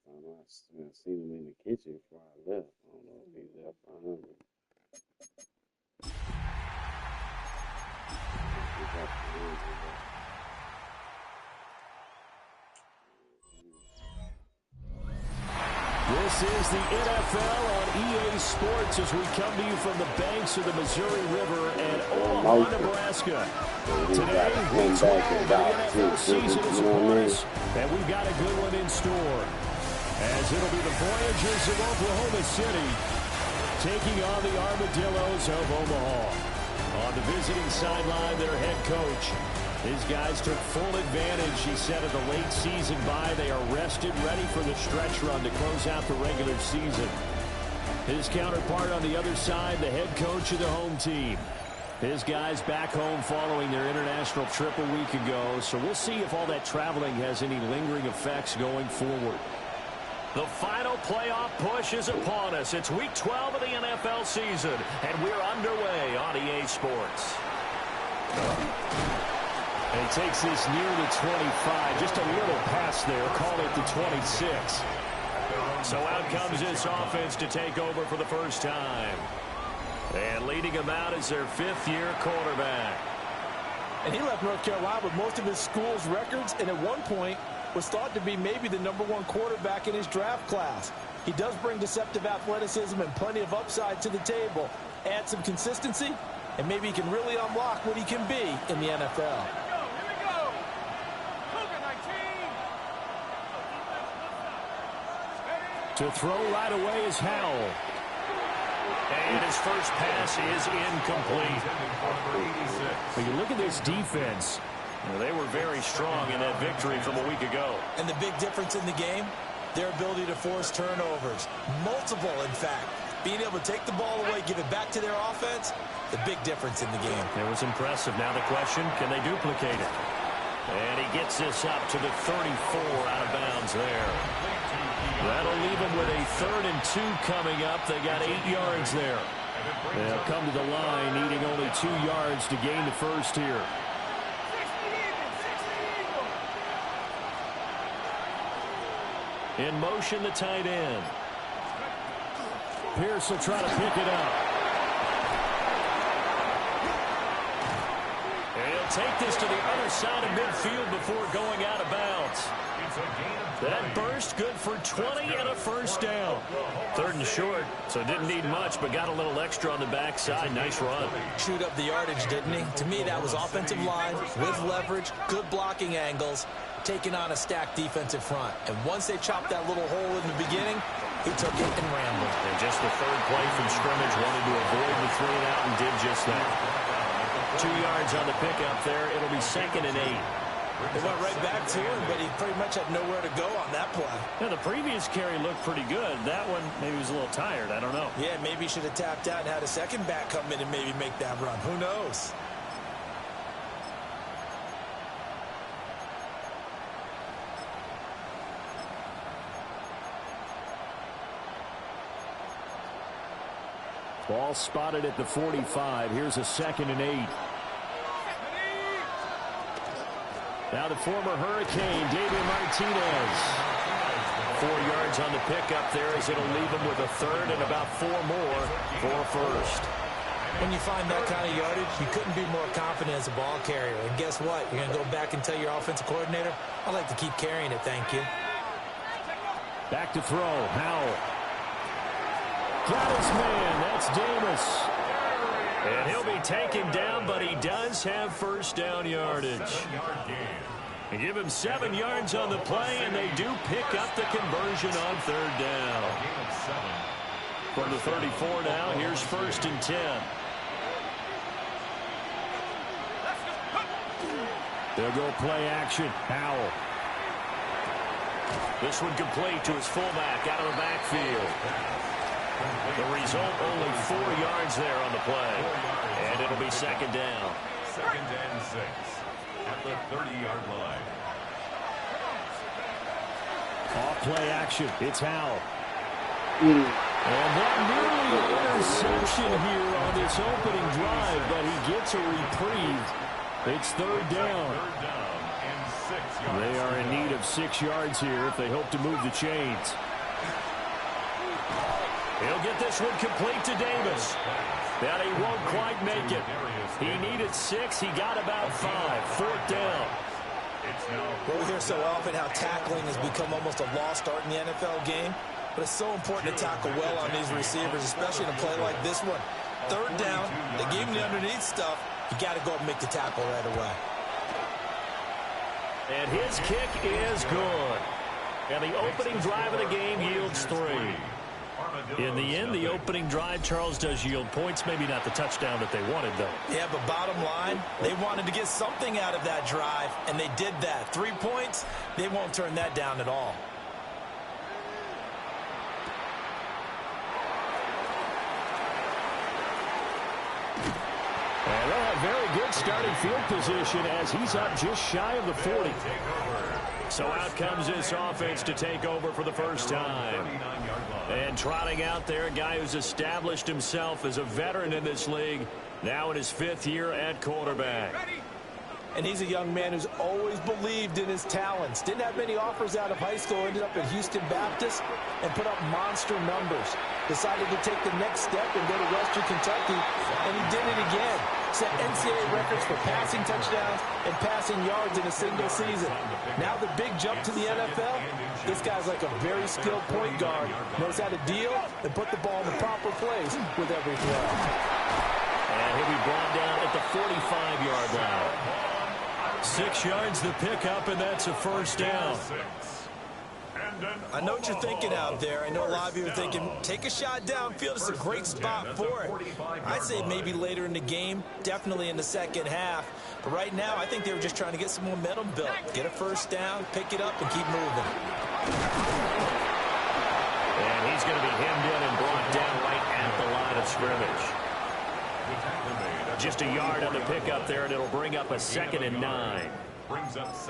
time I seen him in the kitchen before I left. I don't know if he left behind me. This is the NFL on EA Sports as we come to you from the banks of the Missouri River at Omaha, Nebraska. Today, week 12 of the NFL season is upon us, and we've got a good one in store. As it'll be the Voyagers of Oklahoma City taking on the Armadillos of Omaha. On the visiting sideline, their head coach. His guys took full advantage, he said, of the late season bye. They are rested, ready for the stretch run to close out the regular season. His counterpart on the other side, the head coach of the home team. His guys back home following their international trip a week ago. So we'll see if all that traveling has any lingering effects going forward. The final playoff push is upon us. It's week 12 of the NFL season, and we're underway on EA Sports. And he takes this near the 25, just a little past there, call it the 26. So out comes this offense to take over for the first time. And leading him out is their fifth-year quarterback. And he left North Carolina with most of his school's records, and at one point was thought to be maybe the #1 quarterback in his draft class. He does bring deceptive athleticism and plenty of upside to the table. Add some consistency, and maybe he can really unlock what he can be in the NFL. To throw right away is Howell. And his first pass is incomplete. When you look at this defense, they were very strong in that victory from a week ago. And the big difference in the game, their ability to force turnovers. Multiple, in fact. Being able to take the ball away, give it back to their offense, the big difference in the game. It was impressive. Now the question, can they duplicate it? And he gets this up to the 34 out of bounds there. That'll leave them with a 3rd and 2 coming up. They got 8 yards there. They'll come to the line, needing only 2 yards to gain the first here. In motion, the tight end. Pierce will try to pick it up. And he'll take this to the other side of midfield before going out of bounds. That burst good for 20 and a first down. 3rd and short, so didn't need much, but got a little extra on the backside. Nice run. Chewed up the yardage, didn't he? To me, that was offensive line with leverage, good blocking angles, taking on a stacked defensive front. And once they chopped that little hole in the beginning, he took it and rambled. And just the 3rd play from scrimmage, wanted to avoid the 3 and out and did just that. 2 yards on the pickup there. It'll be 2nd and 8. They went right back to him, but he pretty much had nowhere to go on that play. Yeah, the previous carry looked pretty good. That one, maybe he was a little tired. I don't know. Yeah, maybe he should have tapped out and had a second back come in and maybe make that run. Who knows? Ball spotted at the 45. Here's a 2nd and 8. Now the former Hurricane, David Martinez. 4 yards on the pickup there as it'll leave him with a 3rd and about 4 more for a first. When you find that kind of yardage, you couldn't be more confident as a ball carrier. And guess what? You're going to go back and tell your offensive coordinator, I'd like to keep carrying it, thank you. Back to throw. Howell. Got his man. That's Davis. And he'll be taken down, but he does have first down yardage. They give him 7 yards on the play, and they do pick up the conversion on 3rd down. From the 34 now, here's 1st and 10. They'll go play action. Howell. This one complete to his fullback out of the backfield. The result, only 4 yards there on the play. And it'll be 2nd down. 2nd and 6 at the 30-yard line. Off play action. It's Howell. And that nearly an interception here on this opening drive, but he gets a reprieve. It's 3rd down. 3rd down and yards. They are in need of 6 yards here if they hope to move the chains. He'll get this one complete to Davis. But he won't quite make it. He needed 6. He got about 5. Fourth down. Well, we hear so often how tackling has become almost a lost art in the NFL game. But it's so important to tackle well on these receivers, especially in a play like this one. Third down, they gave him the underneath stuff. You got to go up and make the tackle right away. And his kick is good. And the opening drive of the game yields 3. In the end, the opening drive, Charles, does yield points. Maybe not the touchdown that they wanted, though. Yeah, but bottom line, they wanted to get something out of that drive, and they did that. 3 points, they won't turn that down at all. And they'll have very good starting field position as he's up just shy of the 40. So out comes this offense to take over for the first time. And trotting out there, a guy who's established himself as a veteran in this league, now in his 5th year at quarterback. And he's a young man who's always believed in his talents. Didn't have many offers out of high school, ended up at Houston Baptist and put up monster numbers. Decided to take the next step and go to Western Kentucky, and he did it again. Set NCAA records for passing touchdowns and passing yards in a single season. Now the big jump to the NFL, this guy's like a very skilled point guard. Knows how to deal and put the ball in the proper place with every throw. And he'll be brought down at the 45-yard line. 6 yards the pickup, and that's a first down. I know what you're thinking out there. I know a lot of you are thinking, take a shot downfield. It's a great spot for it. I'd say maybe later in the game, definitely in the second half. But right now, I think they were just trying to get some momentum built. Get a first down, pick it up, and keep moving. And he's going to be hemmed in and brought down right at the line of scrimmage. Just a yard on the pickup there, and it'll bring up a 2nd and 9.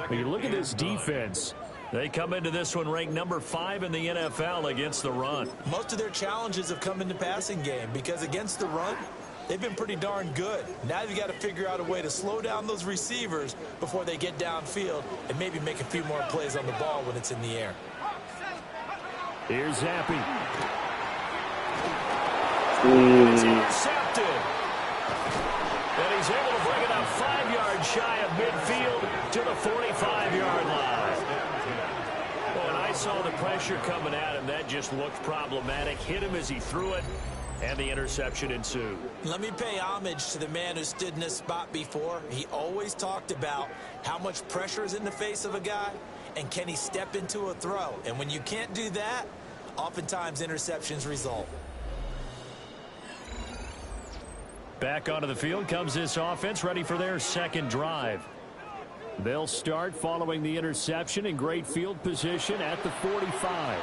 When you look at this defense, they come into this one ranked number 5 in the NFL against the run. Most of their challenges have come in the passing game because against the run, they've been pretty darn good. Now you've got to figure out a way to slow down those receivers before they get downfield and maybe make a few more plays on the ball when it's in the air. Here's Zappi. It's intercepted. And he's able to bring it up 5 yards shy of midfield to the 45-yard line. Well, and I saw the pressure coming at him. That just looked problematic. Hit him as he threw it, and the interception ensued. Let me pay homage to the man who stood in this spot before. He always talked about how much pressure is in the face of a guy, and can he step into a throw. And when you can't do that, oftentimes interceptions result. Back onto the field comes this offense, ready for their second drive. They'll start following the interception in great field position at the 45.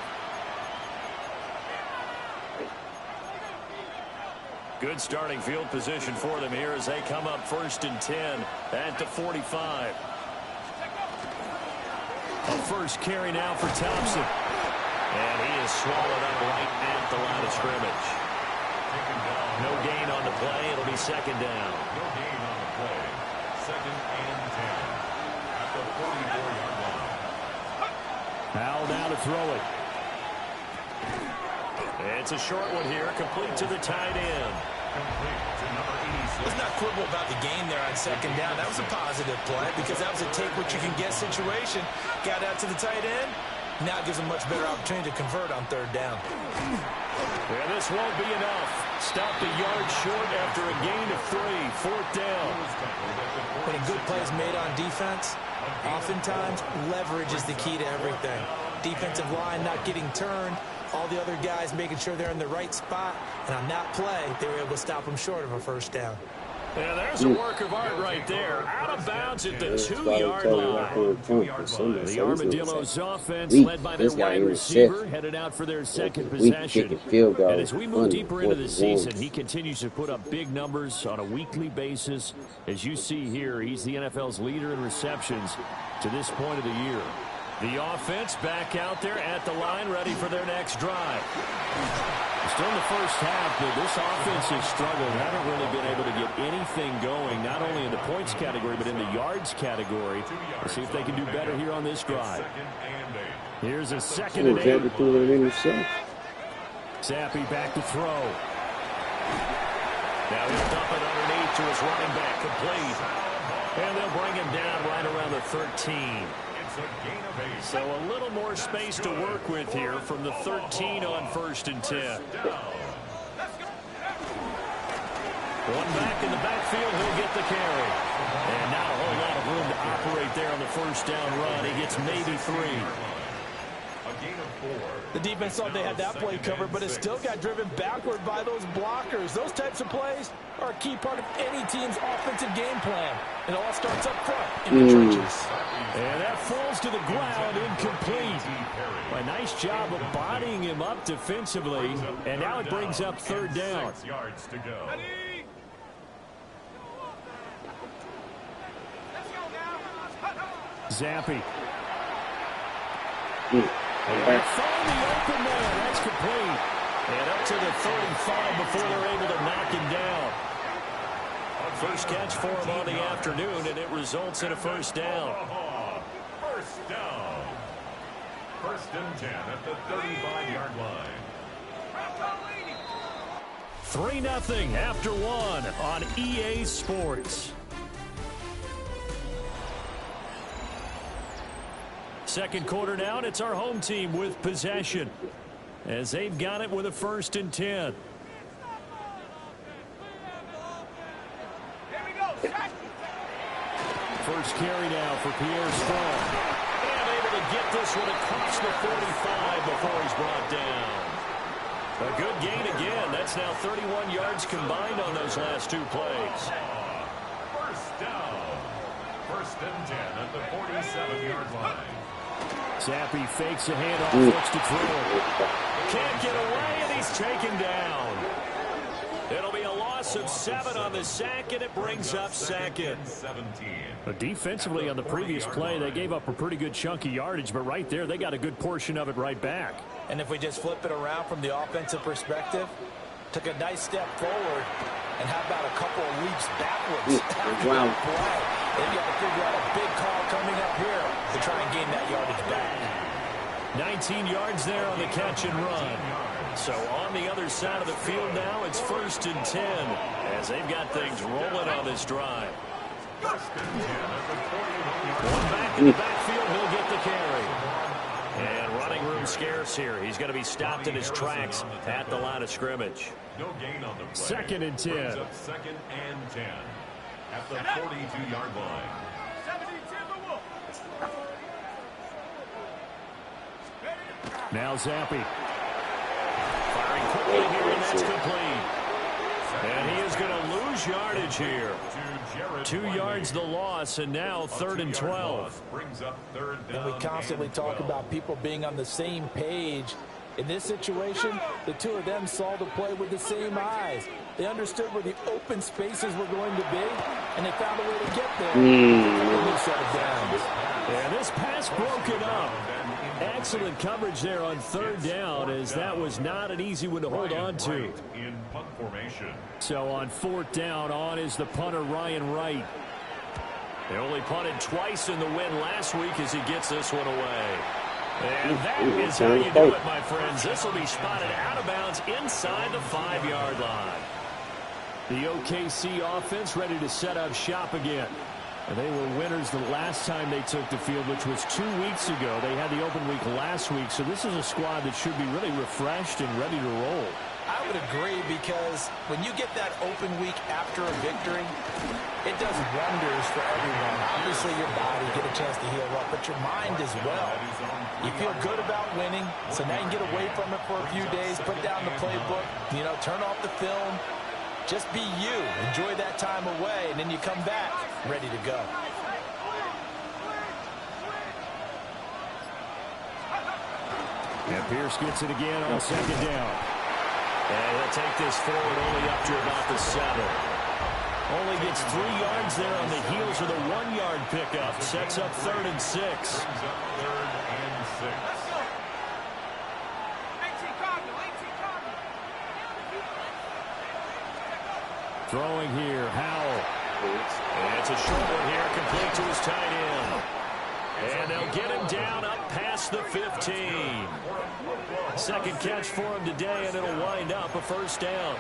Good starting field position for them here as they come up 1st and 10 at the 45. A first carry now for Thompson. And he is swallowed up right at the line of scrimmage. No gain on the play. It'll be 2nd down. No gain on the play. 2nd and 10 at the 44-yard line. Howell down to throw it. It's a short one here, complete to the tight end. Complete to number 86. Let's not quibble about the gain there on 2nd down. That was a positive play because that was a take-what-you-can-get situation. Got out to the tight end. Now it gives them much better opportunity to convert on 3rd down. And this won't be enough. Stopped a yard short after a gain of 3. 4th down. When a good play is made on defense, oftentimes leverage is the key to everything. Defensive line not getting turned, all the other guys making sure they're in the right spot, and on that play, they were able to stop them short of a 1st down. Yeah, there's a work of art right there. Out of bounds at the 2-yard line. The Armadillos offense led by their wide receiver headed out for their 2nd possession. And as we move deeper into the season, he continues to put up big numbers on a weekly basis. As you see here, he's the NFL's leader in receptions to this point of the year. The offense back out there at the line, ready for their next drive. Still in the first half, but this offense has struggled. Haven't really been able to get anything going, not only in the points category, but in the yards category. Let's see if they can do better here on this drive. Here's a second and 8. Zappi back to throw. Now he'll dump it underneath to his running back, complete. And they'll bring him down right around the 13. So a little more space to work with here from the 13 on 1st and 10. One back in the backfield, he'll get the carry. And not a whole lot of room to operate there on the first down run. He gets maybe 3. The defense thought they had that play covered, but it still got driven backward by those blockers. Those types of plays are a key part of any team's offensive game plan. It all starts up front in the trenches. And that falls to the ground, incomplete. A nice job of bodying him up defensively, and now it brings up 3rd down. Zappi. And find the open man. That's complete. And up to the 35 before they're able to knock him down. First catch for him on the afternoon, and it results in a 1st down. First down. 1st and 10 at the 35-yard line. 3-0 after 1 on EA Sports. Second quarter now, and it's our home team with possession as they've got it with a 1st and 10. First carry now for Pierre Strong. And able to get this one across the 45 before he's brought down. A good gain again. That's now 31 yards combined on those last 2 plays. First down. 1st and 10 at the 47-yard line. Zappi fakes a handoff, looks to throw. Can't get away, and he's taken down. It'll be a loss of 7 on the sack, and it brings up 2nd. But defensively on the previous play, they gave up a pretty good chunk of yardage, but right there, they got a good portion of it right back. And if we just flip it around from the offensive perspective, took a nice step forward, and how about a couple of leaps backwards? Wow. They've got to figure out a big call coming up here to try and gain that yardage back. 19 yards there on the catch and run. So on the other side of the field now, it's 1st and 10 as they've got things rolling on this drive. One back in the backfield, he'll get the carry. And running room scarce here. He's going to be stopped in his tracks at the line of scrimmage. No gain on the play. 2nd and 10. 2nd and 10 at the 42-yard line. Now Zappi. Firing quickly here, and that's complete. And he is going to lose yardage here. 2 yards the loss, and now 3rd and 12. And we constantly talk about people being on the same page. In this situation, the two of them saw the play with the same eyes. They understood where the open spaces were going to be, and they found a way to get there. And this pass broken up. Excellent coverage there on 3rd down, as that was not an easy one to hold on to. So on 4th down, on is the punter Ryan Wright. They only punted twice in the win last week as he gets this one away. And that is how you do it, my friends. This will be spotted out of bounds inside the 5-yard line. The OKC offense ready to set up shop again. And they were winners the last time they took the field, which was 2 weeks ago. They had the open week last week, so this is a squad that should be really refreshed and ready to roll. I would agree, because when you get that open week after a victory, it does wonders for everyone. Obviously, your body get a chance to heal up, but your mind as well. You feel good about winning, so now you can get away from it for a few days, put down the playbook, turn off the film. Just be you. Enjoy that time away, and then you come back ready to go. And Pierce gets it again on 2nd down. And he'll take this forward only up to about the 7. Only gets 3 yards there on the heels of the 1-yard pickup. Sets up 3rd and 6. Brings up 3rd and 6. Throwing here, Howell. And it's a short one here, complete to his tight end. And they'll get him down up past the 15. Second catch for him today, and it'll wind up a 1st down.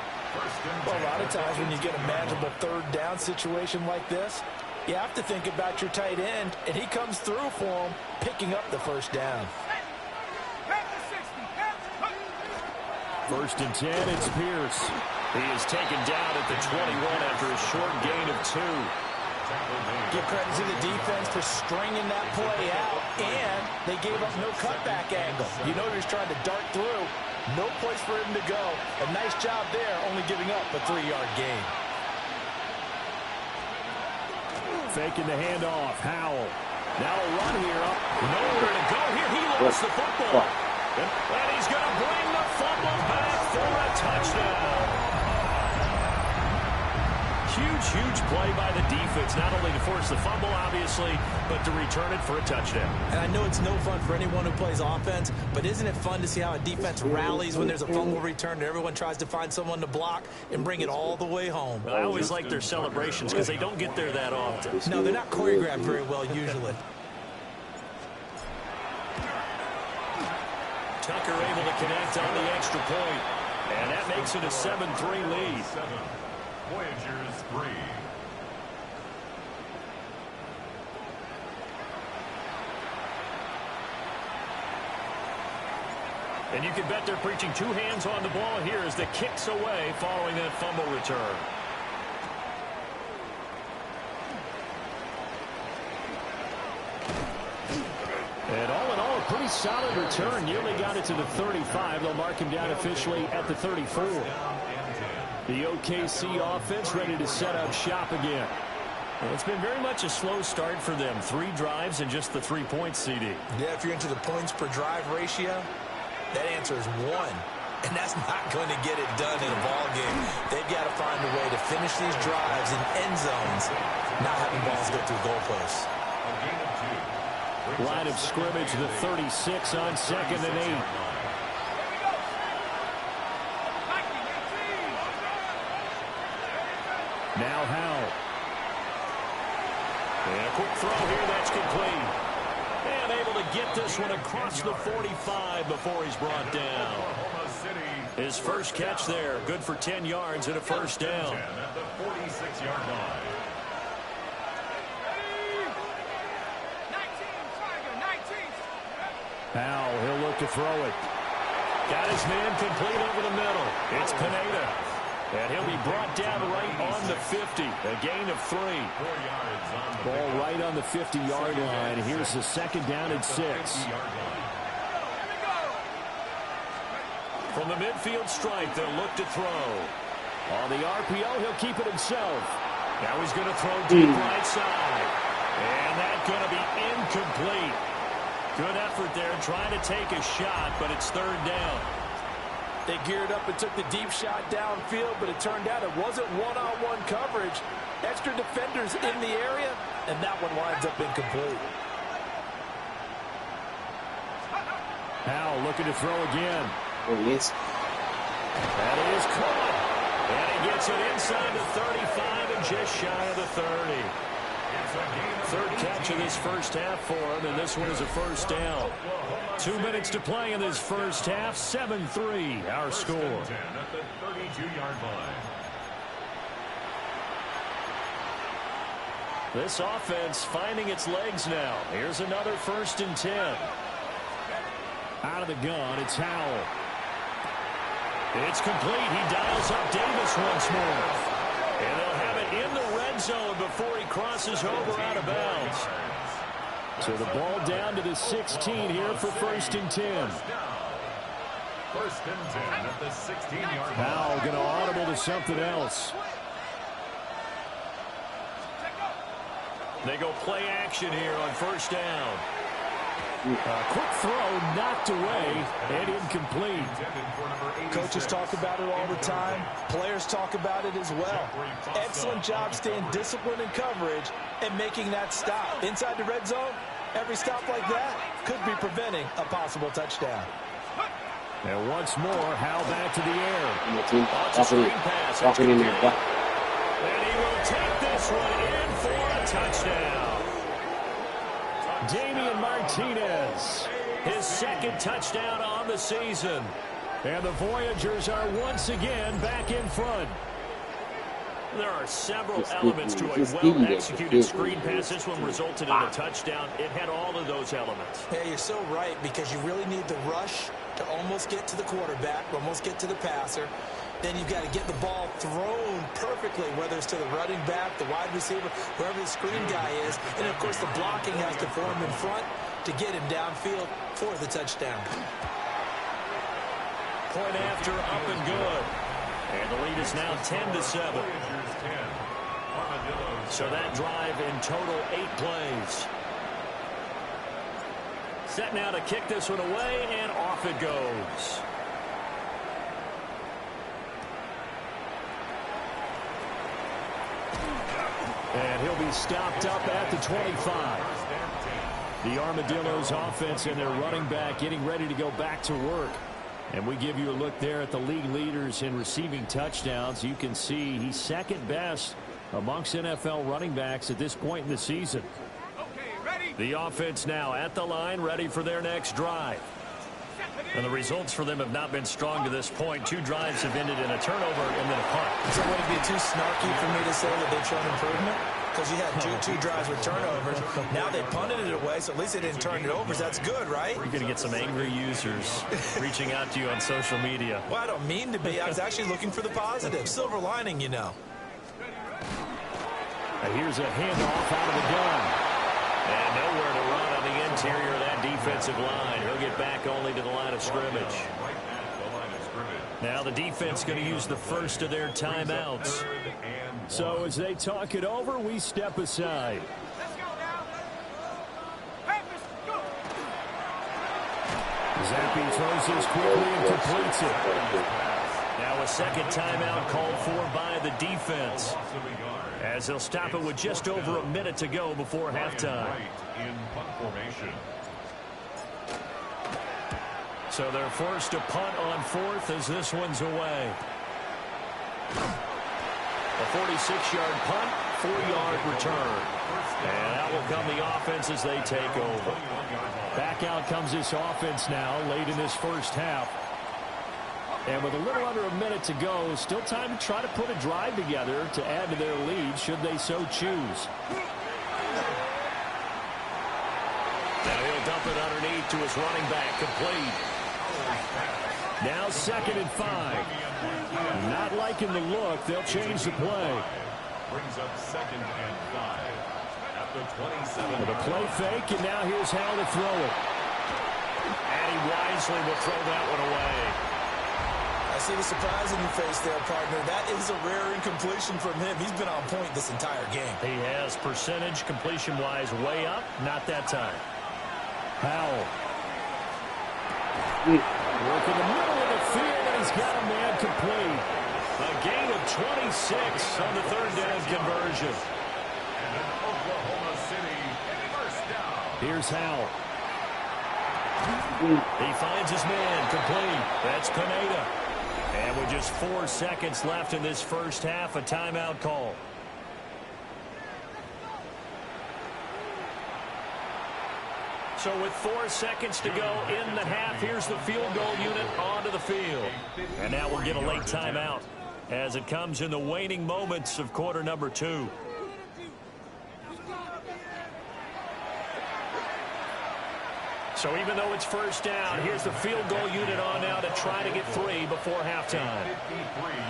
Well, a lot of times when you get a manageable 3rd down situation like this, you have to think about your tight end, and he comes through for him, picking up the 1st down. 1st and 10, it's Pierce. He is taken down at the 21 after a short gain of 2. Give credit to the defense for stringing that play out, and they gave up no cutback angle. You know he was trying to dart through. No place for him to go. A nice job there, only giving up a 3-yard gain. Faking the handoff, Howell. Now a run here up. Nowhere to go here. He lost the football. And he's going to bring the fumble back for a touchdown. Huge play by the defense, not only to force the fumble, obviously, but to return it for a touchdown. And I know it's no fun for anyone who plays offense, but isn't it fun to see how a defense rallies when there's a fumble return and everyone tries to find someone to block and bring it all the way home? I always like their celebrations because they don't get there that often. No, they're not choreographed very well usually. Tucker able to connect on the extra point, and that makes it a 7-3 lead. Voyagers 3. And you can bet they're preaching 2 hands on the ball here as the kick's away following that fumble return. And all in all, a pretty solid return. Nearly got it to the 35. They'll mark him down officially at the 34. The OKC offense ready to set up shop again. Well, it's been very much a slow start for them. 3 drives and just the 3 points, CD. Yeah, if you're into the points per drive ratio, that answer is 1. And that's not going to get it done in a ball game. They've got to find a way to finish these drives in end zones, not having balls go through goalposts. Line of scrimmage, the 36 on 2nd and 8. Now Howell. And a quick throw here, that's complete. And able to get this one across the 45 before he's brought down. His first catch there, good for 10 yards and a 1st down. At the 46-yard line. Howell, he'll look to throw it. Got his man complete over the middle. It's Pineda. And he'll be brought down right on the 50. A gain of 3. 4 yards on the Ball right on the 50-yard line. Here's the 2nd down and 6. From the midfield stripe, they'll look to throw. On the RPO, he'll keep it himself. Now he's going to throw deep right side. And that's going to be incomplete. Good effort there trying to take a shot, but it's 3rd down. They geared up and took the deep shot downfield, but it turned out it wasn't one-on-one coverage. Extra defenders in the area, and that one winds up incomplete. Howell looking to throw again. That is caught. And he gets it inside the 35 and just shy of the 30. 3rd catch of this first half for him, and this one is a 1st down. 2 minutes to play in this first half. 7-3, our score. At the 32-yard line. This offense finding its legs now. Here's another 1st and 10. Out of the gun, it's Howell. It's complete. He dials up Davis once more. And they'll have it in the red zone before he crosses over out of bounds. So the ball down to the 16 here for 1st and 10. 1st and 10 at the 16-yard line. Howell going to audible to something else. They go play action here on 1st down. Quick throw knocked away and incomplete. Coaches talk about it all the time. Players talk about it as well. Excellent job staying disciplined in coverage and making that stop. Inside the red zone, every stop like that could be preventing a possible touchdown. And once more, Howell back to the air. And he will take this one in for a touchdown. Damian Martinez, his second touchdown on the season. And the Voyagers are once again back in front. There are several elements to a well-executed screen pass. This one resulted in a touchdown. It had all of those elements. Yeah, you're so right, because you really need the rush to almost get to the quarterback, almost get to the passer. Then you've got to get the ball thrown perfectly, whether it's to the running back, the wide receiver, whoever the screen guy is. And, of course, the blocking has to form in front to get him downfield for the touchdown. Point after, up and good. And the lead is now 10-7. So that drive in total 8 plays. Set now to kick this one away, and off it goes. And he'll be stopped up at the 25. The Armadillos offense and their running back getting ready to go back to work. And we give you a look there at the league leaders in receiving touchdowns. You can see he's second best amongst NFL running backs at this point in the season. The offense now at the line, ready for their next drive. And the results for them have not been strong to this point. 2 drives have ended in a turnover and then a punt. So would it be too snarky for me to say that they've shown improvement? Because you had two drives with turnovers. Now they punted it away, so at least they didn't turn it over. So that's good, right? You're going to get some angry users reaching out to you on social media. Well, I don't mean to be. I was actually looking for the positive. Silver lining, you know. And here's a handoff out of the gun. And nowhere to run on the interior of that defensive line. He'll get back only to the line of scrimmage. Now the defense going to use the first of their timeouts. So as they talk it over, we step aside. Zappi throws this quickly and completes it. Now a second timeout called for by the defense, as they'll stop it with just over a minute to go before halftime. So they're forced to punt on 4th as this one's away. A 46-yard punt, 4-yard return. And out will come the offense as they take over. Back out comes this offense now late in this first half. And with a little under a minute to go, still time to try to put a drive together to add to their lead should they so choose. Now he'll dump it underneath to his running back, complete. Now 2nd and 5. Not liking the look. They'll change the play. Brings up 2nd and 5 at the 27. With a play fake, and now here's how to throw it. And he wisely will throw that one away. I see the surprise in your face there, partner. That is a rare incompletion from him. He's been on point this entire game. He has percentage completion-wise way up. Not that time. Howell. Work in the middle of the field, and he's got a man complete. A gain of 26 on the 3rd down conversion. And an Oklahoma City first down. Here's Howell. He finds his man, complete. That's Pineda. And with just 4 seconds left in this first half, a timeout call. So with 4 seconds to go in the half, here's the field goal unit onto the field. And now we'll get a late timeout as it comes in the waning moments of quarter number 2. So even though it's first down, here's the field goal unit on now to try to get 3 before halftime.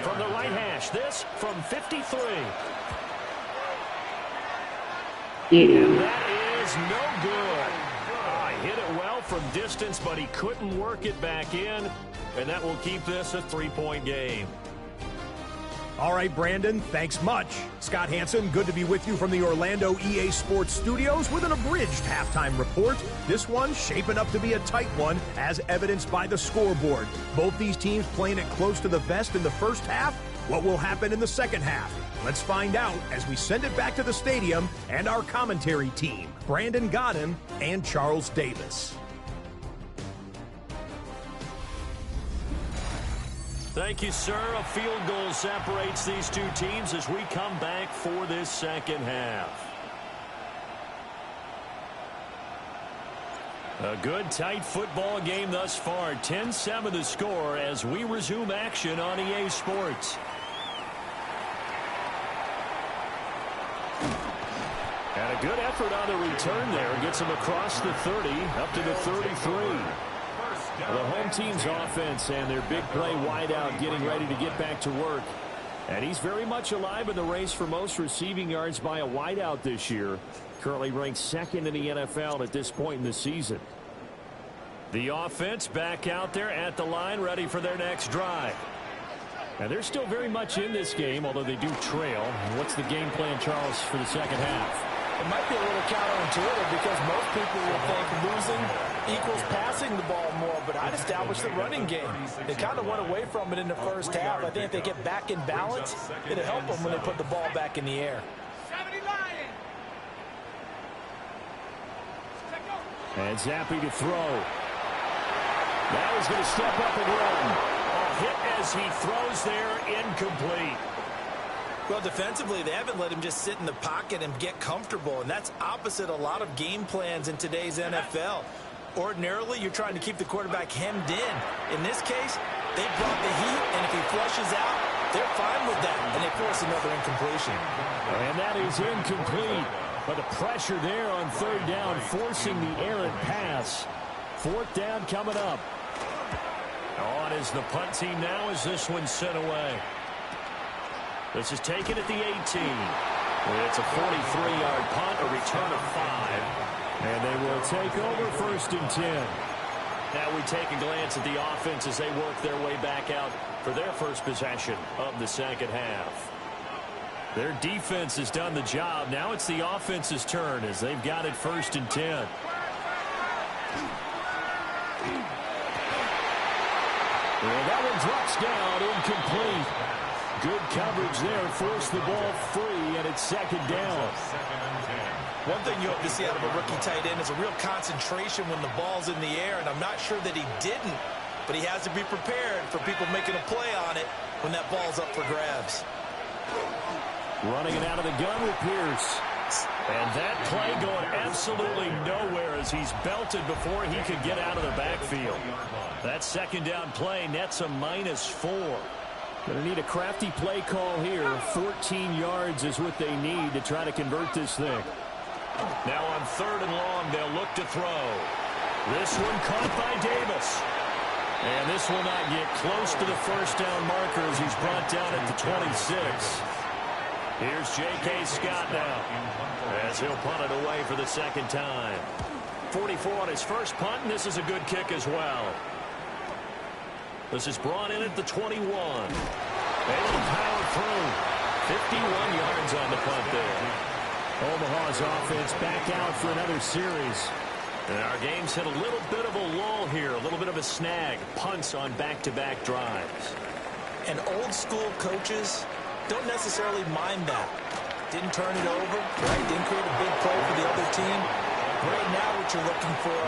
From the right hash, this from 53. And that is no good. Hit it well from distance, but he couldn't work it back in, and that will keep this a 3-point game. All right, Brandon, thanks much. Scott Hansen, good to be with you from the Orlando EA Sports Studios with an abridged halftime report. This one shaping up to be a tight one, as evidenced by the scoreboard. Both these teams playing it close to the vest in the first half. What will happen in the second half? Let's find out as we send it back to the stadium and our commentary team, Brandon Godden and Charles Davis. Thank you, sir. A field goal separates these two teams as we come back for this second half. A good, tight football game thus far. 10-7 the score as we resume action on EA Sports. And a good effort on the return there. Gets him across the 30, up to the 33. The home team's offense and their big play wideout getting ready to get back to work. And he's very much alive in the race for most receiving yards by a wideout this year. Currently ranked second in the NFL at this point in the season. The offense back out there at the line, ready for their next drive. And they're still very much in this game, although they do trail. What's the game plan, Charles, for the second half? It might be a little counterintuitive because most people will think losing equals passing the ball more, but I'd establish the running game. They kind of went away from it in the first half. I think if they get back in balance, it'll help them when they put the ball back in the air. And Zappi to throw. Now he's going to step up and run. A hit as he throws there, incomplete. Well, defensively, they haven't let him just sit in the pocket and get comfortable, and that's opposite a lot of game plans in today's NFL. Ordinarily, you're trying to keep the quarterback hemmed in. In this case, they brought the heat, and if he flushes out, they're fine with that, and they force another incompletion. And that is incomplete. But the pressure there on third down, forcing the errant pass. Fourth down coming up. On is the punt team now as this one's sent away. This is taken at the 18. It's a 43-yard punt, a return of 5. And they will take over first and 10. Now we take a glance at the offense as they work their way back out for their first possession of the second half. Their defense has done the job. Now it's the offense's turn as they've got it first and 10. And that one drops down, incomplete. Good coverage there, forced the ball free, and it's second down. One thing you hope to see out of a rookie tight end is a real concentration when the ball's in the air, and I'm not sure that he didn't, but he has to be prepared for people making a play on it when that ball's up for grabs. Running it out of the gun with Pierce. And that play going absolutely nowhere as he's belted before he could get out of the backfield. That second down play nets a -4. Going to need a crafty play call here. 14 yards is what they need to try to convert this thing. Now on third and long, they'll look to throw. This one caught by Davis. And this will not get close to the first down marker as he's brought down at the 26. Here's J.K. Scott now as he'll punt it away for the second time. 44 on his first punt, and this is a good kick as well. This is brought in at the 21. Able to power through. 51 yards on the punt there. Omaha's offense back out for another series. And our game's hit a little bit of a lull here, a little bit of a snag. Punts on back-to-back drives. And old-school coaches don't necessarily mind that. Didn't turn it over, right? Didn't create a big play for the other team. Right now what you're looking for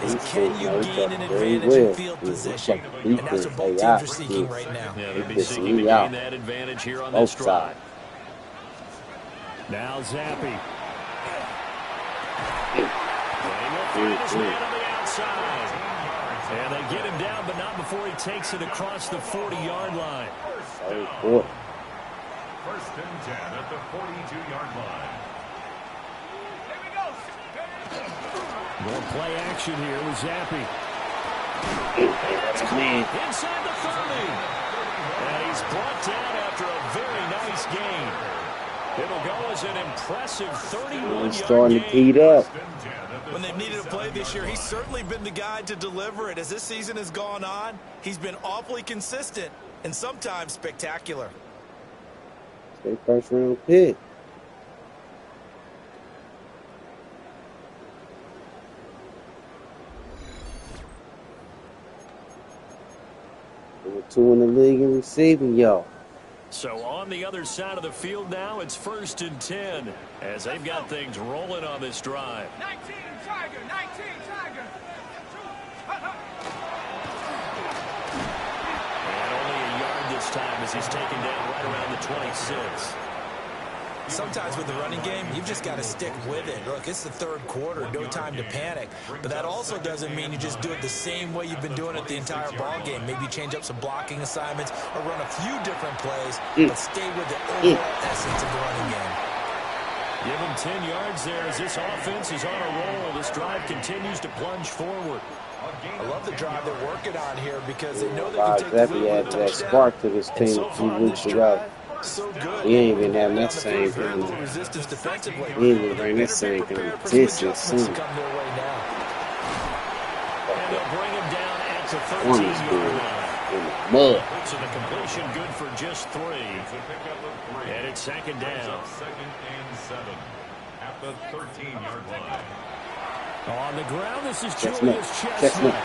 is can you gain an advantage in field position? And that's what both teams are seeking right now. Yeah, they'll be seeking to gain that advantage here on this drive. Now Zappi. They will find his man on the outside. And they get him down, but not before he takes it across the 40-yard line. First and 10 at the 42-yard line. More play action here with Zappi. Inside the 30. And he's brought down after a very nice gain. It'll go as an impressive 31-yard starting to heat up. When they've needed a play this year, he's certainly been the guy to deliver it. As this season has gone on, he's been awfully consistent and sometimes spectacular. They first round pick. Number 2 in the league in receiving, y'all. So on the other side of the field now, it's 1st and 10 as they've got things rolling on this drive. 19 Tiger, 19 Tiger. And only a yard this time as he's taken down right around the 26. Sometimes with the running game, you've just got to stick with it. Look, it's the third quarter, no time to panic. But that also doesn't mean you just do it the same way you've been doing it the entire ball game. Maybe change up some blocking assignments or run a few different plays, but stay with the overall essence of the running game. Give him 10 yards there as this offense is on a roll. This drive continues to plunge forward. I love the drive they're working on here because they know they can take the lead with a that touchdown. spark to this team a few weeks ago. So good. He ain't even having that same kind of resistance defensively. he ain't even bring that same kind of distance soon. And they'll bring him down at the One is 13-yard good line. in the mud. So the completion good for just 3. And it's 2nd down. 2nd and 7 at the 13-yard line. On the ground, this is Chestnut. Julius Chestnut. Chestnut.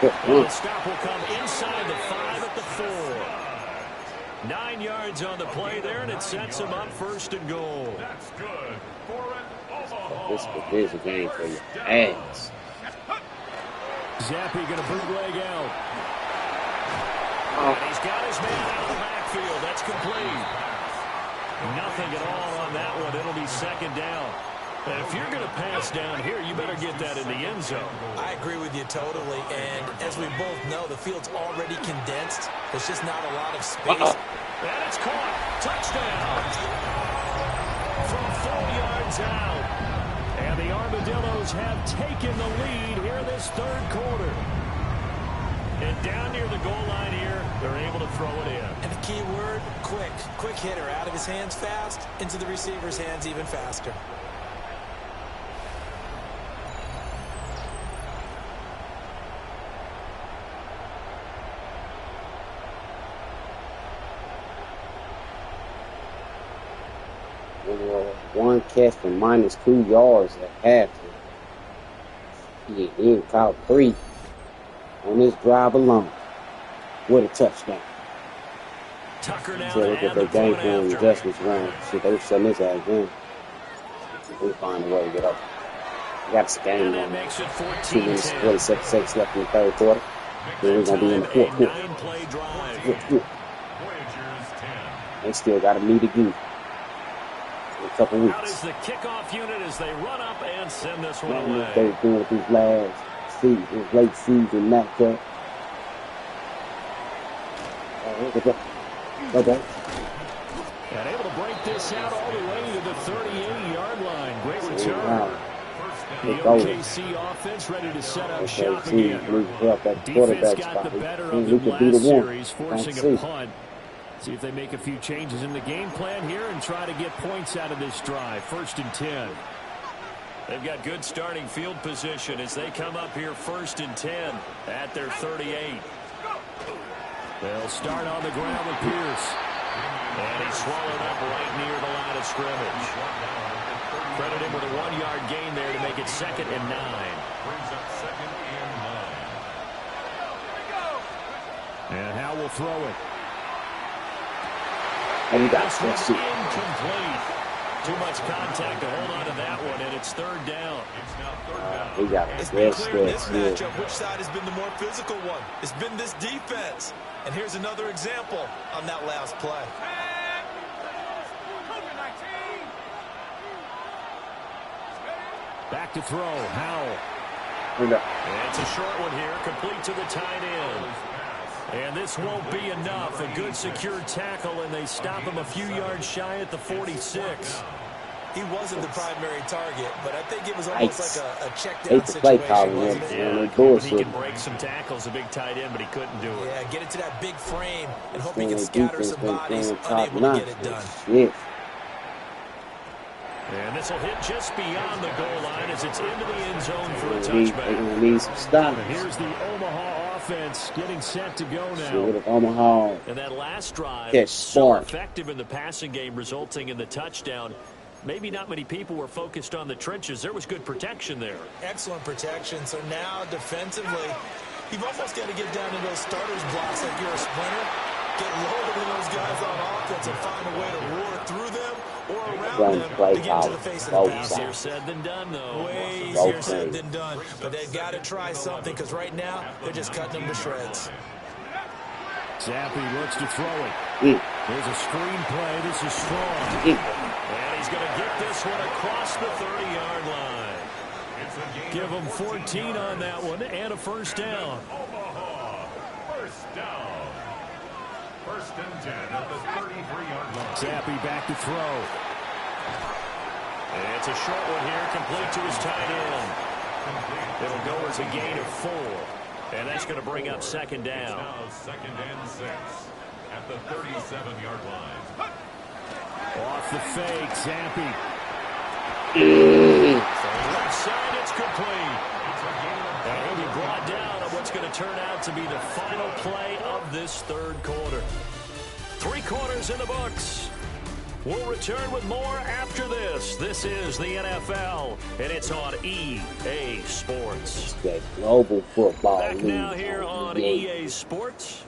Good And one. the stop will come inside the 5 at the 4. 9 yards on the play there, and it sets him up 1st and goal. That's good for an Omaha. This is a game for your ass. Zappi going to bootleg out. And he's got his man out of the backfield. That's complete. Nothing at all on that one. It'll be 2nd down. And if you're going to pass down here, you better get that in the end zone. I agree with you totally, and as we both know, the field's already condensed. There's just not a lot of space. And it's caught. Touchdown. From 4 yards out. And the Armadillos have taken the lead here this 3rd quarter. And down near the goal line here, they're able to throw it in. And the key word, quick. Quick hitter, out of his hands fast, into the receiver's hands even faster. One catch for -2 yards at halftime. He caught 3 on this drive alone. What a touchdown. Tucker now So to look at add their the game point plan after. adjustments around. Shit, they were shutting this ass down. We find a way to get up. We got a game And that on. makes it 2 minutes, 14-10. 46 seconds left in the 3rd quarter. Then we're going to be in the 4th A quarter. 9-play drive. Voyagers 10. They still got to meet again in a couple Out weeks. is the kickoff unit as they run up and send this one What away. they doing with these last season, this late season matchup. Okay. And able to break this out all the way to the 38-yard line. Great return. Wow. The OKC offense ready to set up shop again. Defense got the better of them last series, forcing a punt. See if they make a few changes in the game plan here and try to get points out of this drive. 1st and 10. They've got good starting field position as they come up here 1st and 10 at their 38. They'll start on the ground with Pierce. And he's swallowed up right near the line of scrimmage. Credit him with a 1-yard gain there to make it 2nd and 9. Brings up 2nd and 9. And Howell will throw it. And you got This one's this. incomplete. Too much contact to hold on to that one, and it's 3rd down. It's now 3rd down. We got It's it. been Yes, clear in this yes, matchup which side has been the more physical one. It's been this defense. And here's another example on that last play. Back to throw, Howell. yes. And it's a short one here, complete to the tight end. And this won't be enough. A good secure tackle, and they stop him a few yards shy at the 46. He wasn't the primary target, but I think it was almost like a check down Hate to play situation, calling wasn't him. it? Man, they He bullshit. can break some tackles, a big tight end, but he couldn't do it. Yeah, get into that big frame and hope he Man, can the scatter defense some been bodies, playing top unable to notch. get it done. Shit. And this will hit just beyond the goal line as it's into the end zone for a They're touchback. going to need some stops. And here's the Omaha offense offense getting set to go See now. what if Omaha And that last drive, gets so sparked. effective in the passing game, resulting in the touchdown. Maybe not many people were focused on the trenches. There was good protection there. Excellent protection. So now defensively, you've almost got to get down to those starters blocks like you're a sprinter. Get lower than those guys on offense and find a way to roar through them or around them to get into the face of the pass. Easier said than done, though. Way easier said than done. But they've got to try something because right now they're just cutting them to shreds. Zappi looks to throw it. There's a screen play. This is strong. And he's going to get this one across the 30-yard line. Give him 14 on that one and a first down. Omaha, first down. First and 10 at the 33-yard line. Zappi back to throw. And it's a short one here, complete to his tight end. It'll go as a gain of 4. And that's going to bring up second down. Now second and 6 at the 37-yard line. Off the fake, Zappi. Left side, it's complete. And he'll be brought down on what's going to turn out to be the final play of this third quarter. 3 quarters in the books. We'll return with more after this. This is the NFL, and it's on EA Sports. That global football Back league. now here on EA Sports,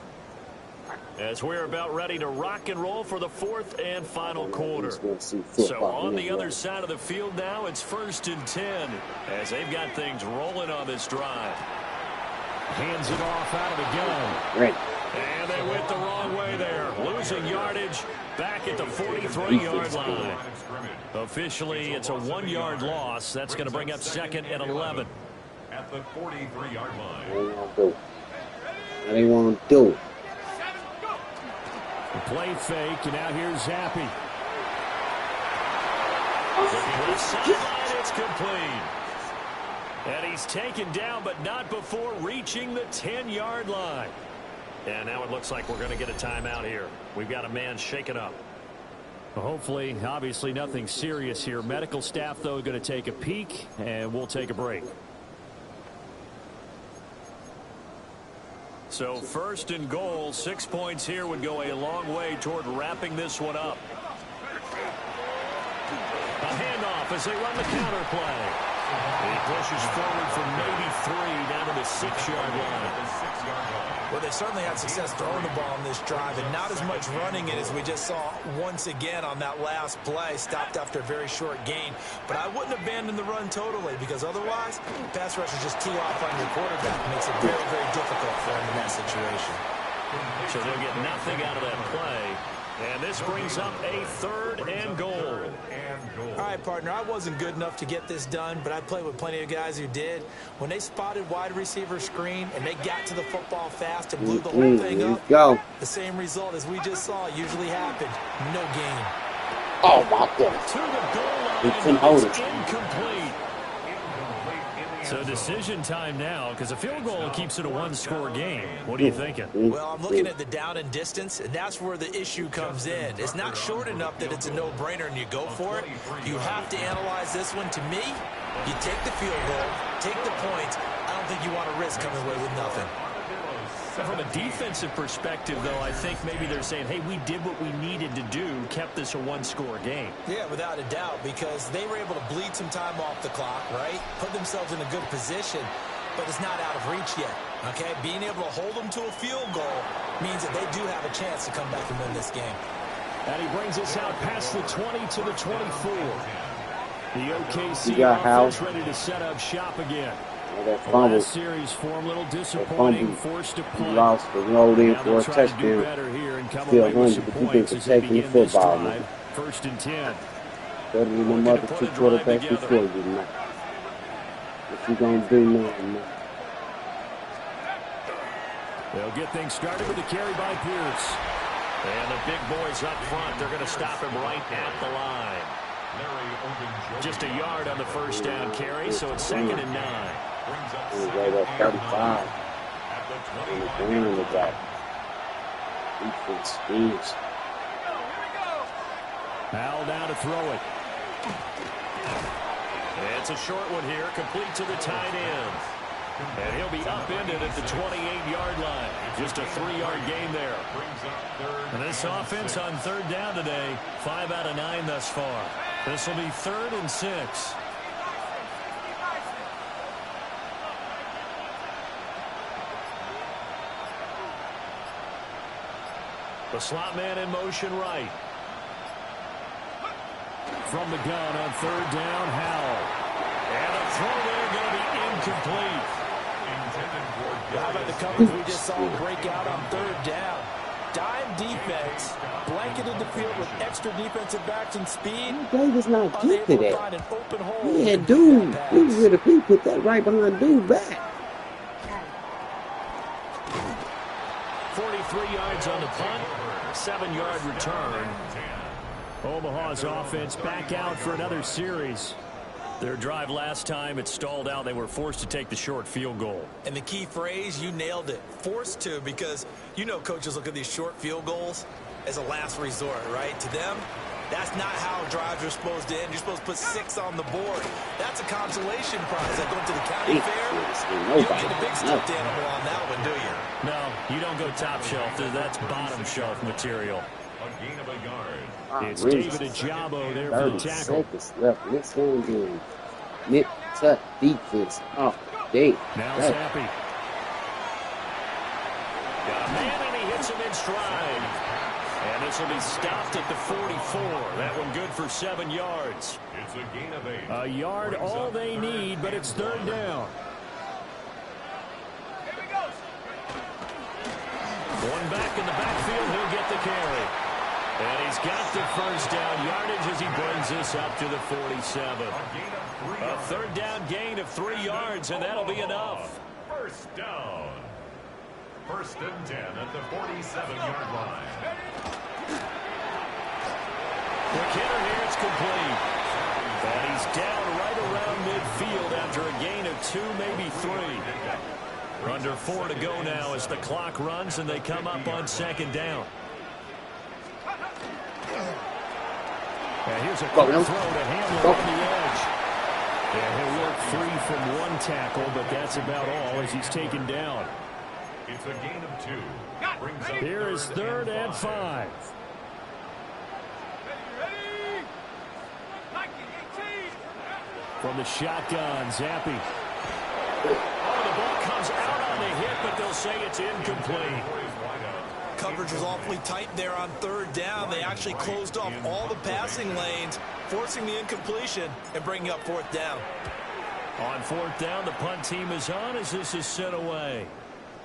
as we're about ready to rock and roll for the 4th and final quarter. So on the other side of the field now, it's 1st and 10, as they've got things rolling on this drive. Hands it off out of the gun. Right. And they went the wrong way there. Losing yardage back at the 43-yard line. Officially, it's a 1-yard loss. That's going to bring up 2nd and 11. At the 43-yard line. I didn't want to do it. Play fake, and now here's Zappi. Left sideline, it's complete. And he's taken down, but not before reaching the 10-yard line. And now it looks like we're going to get a timeout here. We've got a man shaken up. Well, hopefully, obviously nothing serious here. Medical staff, though, going to take a peek, and we'll take a break. So 1st and goal, 6 points here would go a long way toward wrapping this one up. A handoff as they run the counter play. He pushes forward for maybe 3 down to the 6-yard line. Well, they certainly had success throwing the ball on this drive, and not as much running it as we just saw once again on that last play. Stopped after a very short gain. But I wouldn't abandon the run totally, because otherwise, pass rush is just tee off on your quarterback. It makes it very, very difficult for him in that situation. So they'll get nothing out of that play. And this brings up a 3rd and goal. All right, partner, I wasn't good enough to get this done, but I played with plenty of guys who did. When they spotted wide receiver screen and they got to the football fast and blew the whole thing up, the same result as we just saw usually happened. No gain. Oh, my God. To the goal He couldn't hold line, it. incomplete. So decision time now, because a field goal keeps it a 1-score game. What are you thinking? Well, I'm looking at the down and distance, and that's where the issue comes in. It's not short enough that it's a no-brainer and you go for it. You have to analyze this one. To me, you take the field goal, take the points. I don't think you want to risk coming away with nothing. From a defensive perspective, though, I think maybe they're saying, hey, we did what we needed to do, kept this a 1-score game. Yeah, without a doubt, because they were able to bleed some time off the clock, right? Put themselves in a good position, but it's not out of reach yet, okay? Being able to hold them to a field goal means that they do have a chance to come back and win this game. And he brings us out past the 20 to the 24. The OKC House ready to set up shop again. That fumble. Last series form a little disappointing, forced to punt. Lost the rolled in Now for a they'll try to do touchdown. better here and come Still away with 100, some but you points think as they're they taking the begin this football, drive. man. 1st and 10. Better than them other 2 quarterbacks before you, man. What you gonna do now, man? They'll get things started with a carry by Pierce. And the big boys up front, they're going to stop him right at the line. Just a yard on the first down carry, so it's 2nd and 9. Right up 35. On the ground with that. Defense speeds. Howell down to throw it. It's a short one here, complete to the tight end. And he'll be upended at the 28-yard line. Just a 3-yard gain there. And this offense on third down today, 5 out of 9 thus far. This will be 3rd and 6. The slot man in motion right. From the gun on third down, Howell. And a throw there going to be incomplete. How about the coverage we just saw break out on third down? Dime defense, blanketed the field with extra defensive backs and speed. Davis not get to that. Find an open hole. Yeah, dude. He put that right behind dude back. 43 yards on the punt, 7-yard return. Omaha's offense back out for another series. Their drive last time, it stalled out. They were forced to take the short field goal. And the key phrase, you nailed it. Forced to, because you know coaches look at these short field goals as a last resort, right? To them, that's not how drives are supposed to end. You're supposed to put 6 on the board. That's a consolation prize. Like going to the county fair, you don't get a big stuffed animal on that one, do you? No, you don't go top shelf. That's bottom shelf material. A gain of a yard. It's David Ajabo there for the 30 tackle. seconds left in this game game. Nip-tuck defense. Oh, dang. Now Zappi. Got a man, and he hits him in stride. And this will be stopped at the 44. That one good for 7 yards. It's a gain of 8. A yard all they need, but it's third down. One back in the backfield, he'll get the carry. And he's got the first down yardage as he brings this up to the 47. A third down gain of 3 yards, and that'll be enough. First down. 1st and 10 at the 47-yard line. Quick hitter here, it's complete. And he's down right around midfield after a gain of 2, maybe 3. Under 4 to go now as the clock runs and they come up on 2nd down. And here's a quick throw to Hamler on the edge. And he'll work free from 1 tackle, but that's about all as he's taken down. It's a gain of 2. Here is 3rd and 5. From the shotgun, Zappi. Oh, the ball comes out on the hit, but they'll say it's incomplete. Coverage was awfully tight there on third down. They actually closed off all the passing lanes, forcing the incompletion and bringing up 4th down. On 4th down, the punt team is on as this is sent away.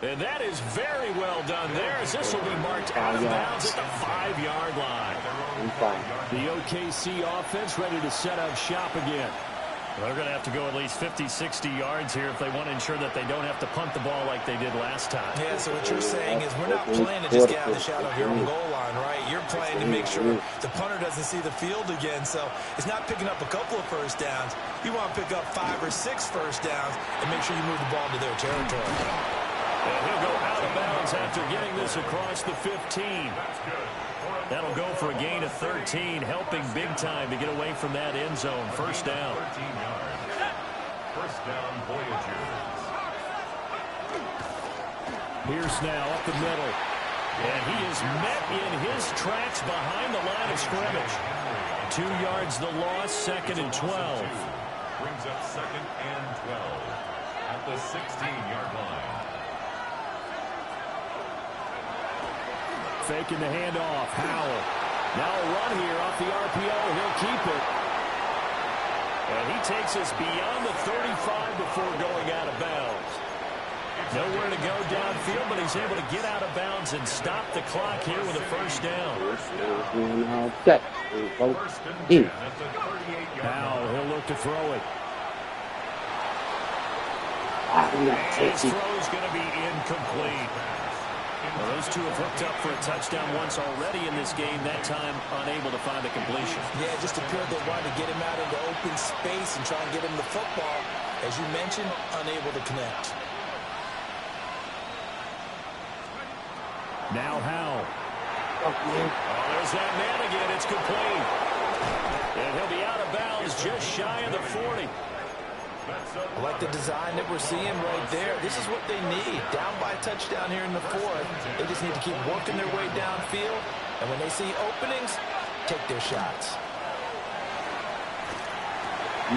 And that is very well done there as this will be marked out of bounds at the 5-yard line. The OKC offense ready to set up shop again. They're going to have to go at least 50, 60 yards here if they want to ensure that they don't have to punt the ball like they did last time. Yeah, so what you're saying is we're not playing to just get out of the shadow here on goal line, right? You're playing to make sure the punter doesn't see the field again. So it's not picking up a couple of first downs. You want to pick up 5 or 6 first downs and make sure you move the ball into their territory. And he'll go out of bounds after getting this across the 15. That'll go for a gain of 13, helping big time to get away from that end zone. First down. 13 yards. First down, Voyagers. Pierce now up the middle. And he is met in his tracks behind the line of scrimmage. 2 yards the loss, 2nd and 12. Brings up 2nd and 12 at the 16-yard line. Faking the handoff. Howell. Now a run here off the RPO. He'll keep it. And he takes us beyond the 35 before going out of bounds. Nowhere to go downfield, but he's able to get out of bounds and stop the clock here with a first down. Howell, he'll look to throw it. His throw's going to be incomplete. Well, those two have hooked up for a touchdown once already in this game, that time unable to find a completion. Yeah, just appeared they wanted to get him out into open space and try and get him the football. As you mentioned, unable to connect. Now Howell. Oh, there's that man again. It's complete. And he'll be out of bounds just shy of the 40. I like the design that we're seeing right there. This is what they need. Down by a touchdown here in the fourth. They just need to keep working their way downfield. And when they see openings, take their shots. He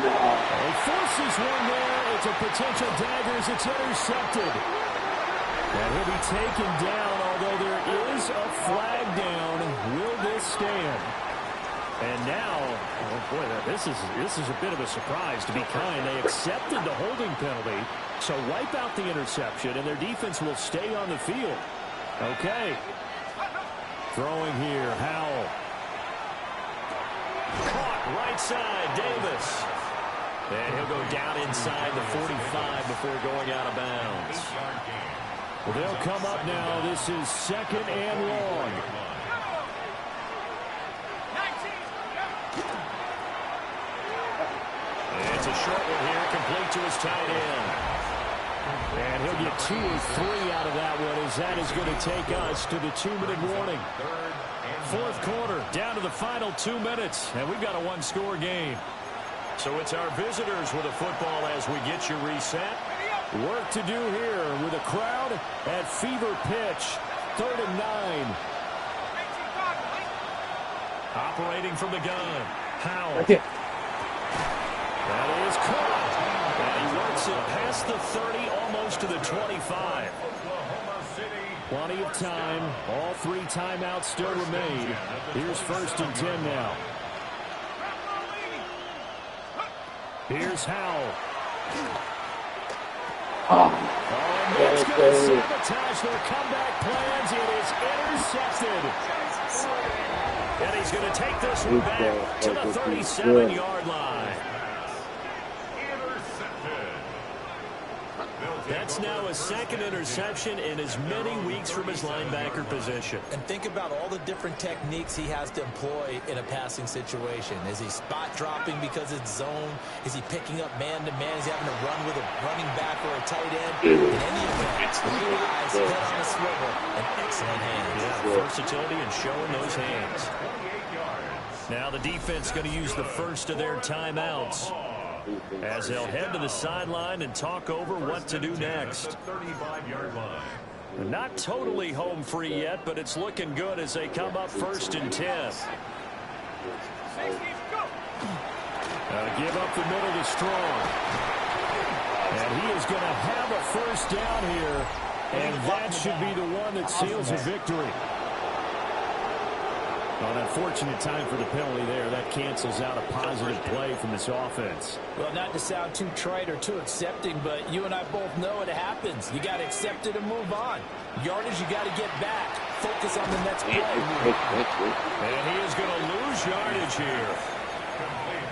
forces one there. It's a potential dagger as it's intercepted. And he'll be taken down, although there is a flag down. Will this stand? And now, oh boy, this is a bit of a surprise, to be kind. They accepted the holding penalty, so wipe out the interception, and their defense will stay on the field. Okay. Throwing here, Howell. Caught right side, Davis. And he'll go down inside the 45 before going out of bounds. Well, they'll come up now. This is 2nd and long. It's a short one here, complete to his tight end. And he'll get 2 or 3 out of that one, as that is going to take us to the 2-minute warning. Fourth quarter, down to the final 2 minutes, and we've got a one-score game. So it's our visitors with a football as we get you reset. Work to do here with a crowd at fever pitch. 3rd and 9. Operating from the gun. Howell. That is caught. And he works it past the 30, almost to the 25. Plenty of time. All 3 timeouts still remain. Here's 1st and 10 now. Here's Howell. And that's going to sabotage their comeback plans. It is intercepted. And he's going to take this one back to the 37-yard line. That's now a 2nd interception in as many weeks from his linebacker position. And think about all the different techniques he has to employ in a passing situation. Is he spot dropping because it's zone? Is he picking up man-to-man? Is he having to run with a running back or a tight end? In any event, 3 eyes, head on a swivel, and excellent hands. Yeah, versatility and showing those hands. Now the defense going to use the first of their timeouts, as they'll head to the sideline and talk over what to do next. Not totally home free yet, but it's looking good as they come up 1st and 10. Give up the middle to Strong. And he is going to have a 1st down here, and that should be the one that seals a victory. Well, an unfortunate time for the penalty there. That cancels out a positive play from this offense. Well, not to sound too trite or too accepting, but you and I both know it happens. You got to accept it and move on. Yardage, you got to get back. Focus on the next play. And he is going to lose yardage here.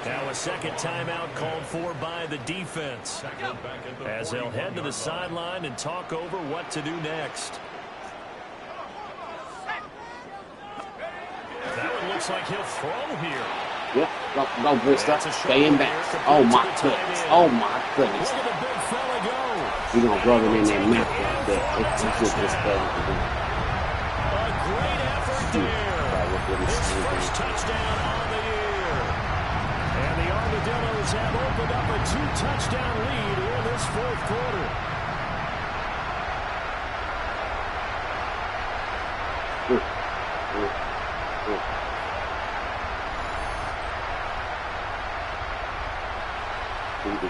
Now a 2nd timeout called for by the defense, as they'll head to the sideline and talk over what to do next. That one looks like he'll throw here. Yeah, go Bristol. Stay in back. Oh my goodness. Oh my goodness. Look at the big fella go. You're going to rub it in that mouth like that. It's just better to do. A great effort there. His first touchdown on the year. And the Armadillos have opened up a 2-touchdown lead in this 4th quarter.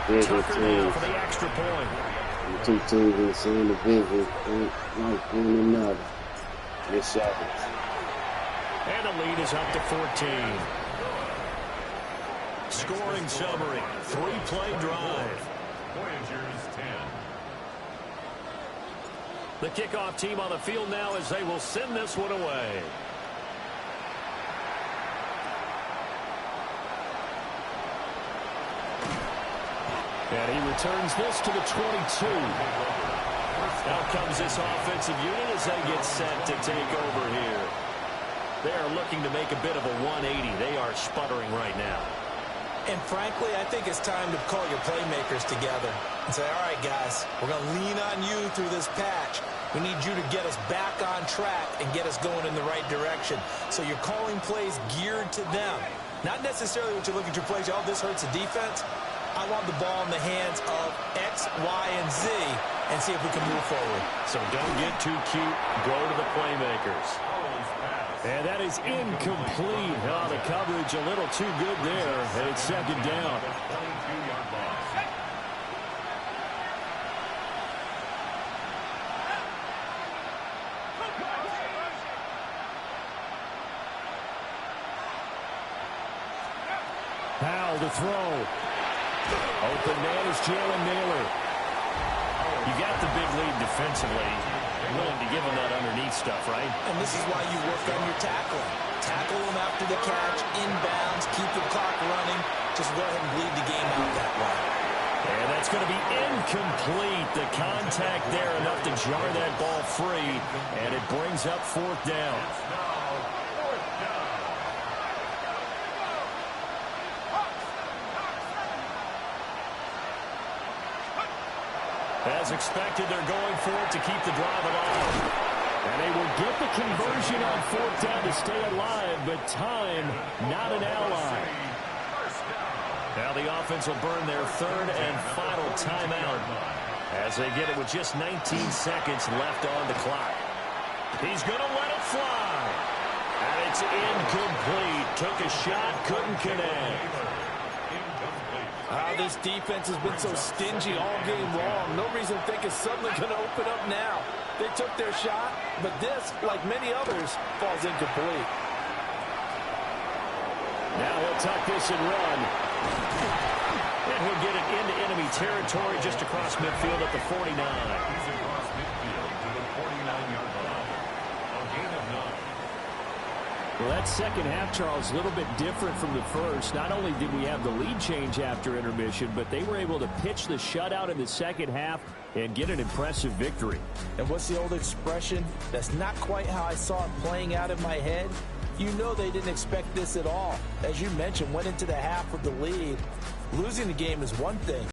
Tucker now for the extra point. The 2 teams in the same division, like one another. Miss Evans. And the lead is up to 14. Scoring summary, 3-play drive. Voyagers 10. The kickoff team on the field now as they will send this one away. And he returns this to the 22. Out comes this offensive unit as they get set to take over here. They are looking to make a bit of a 180. They are sputtering right now. And frankly, I think it's time to call your playmakers together and say, all right, guys, we're going to lean on you through this patch. We need you to get us back on track and get us going in the right direction. So you're calling plays geared to them. Not necessarily what you look at your plays, oh, this hurts the defense. I want the ball in the hands of X, Y, and Z and see if we can move forward. So don't get too cute. Go to the playmakers. And that is incomplete. Oh, the coverage a little too good there, and it's second down. Powell to throw. Open man is Jalen Naylor. You got the big lead defensively. Willing to give him that underneath stuff, right? And this is why you work on your tackling. Tackle him after the catch, inbounds, keep the clock running. Just go ahead and bleed the game out that way. And that's going to be incomplete. The contact there enough to jar that ball free, and it brings up fourth down. As expected, they're going for it to keep the drive alive. And they will get the conversion on fourth down to stay alive, but time, not an ally. Now the offense will burn their third and final timeout as they get it with just 19 seconds left on the clock. He's going to let it fly. And it's incomplete. Took a shot, couldn't connect. This defense has been so stingy all game long. No reason to think it's suddenly going to open up now. They took their shot, but this, like many others, falls incomplete. Now he'll tuck this and run. And he'll get it into enemy territory just across midfield at the 49. He's across midfield to the 49-yard line. A gain of 9. Well, that second half, Charles, a little bit different from the first. Not only did we have the lead change after intermission, but they were able to pitch the shutout in the second half and get an impressive victory. And what's the old expression? That's not quite how I saw it playing out in my head. You know they didn't expect this at all. As you mentioned, went into the half with the lead. Losing the game is one thing.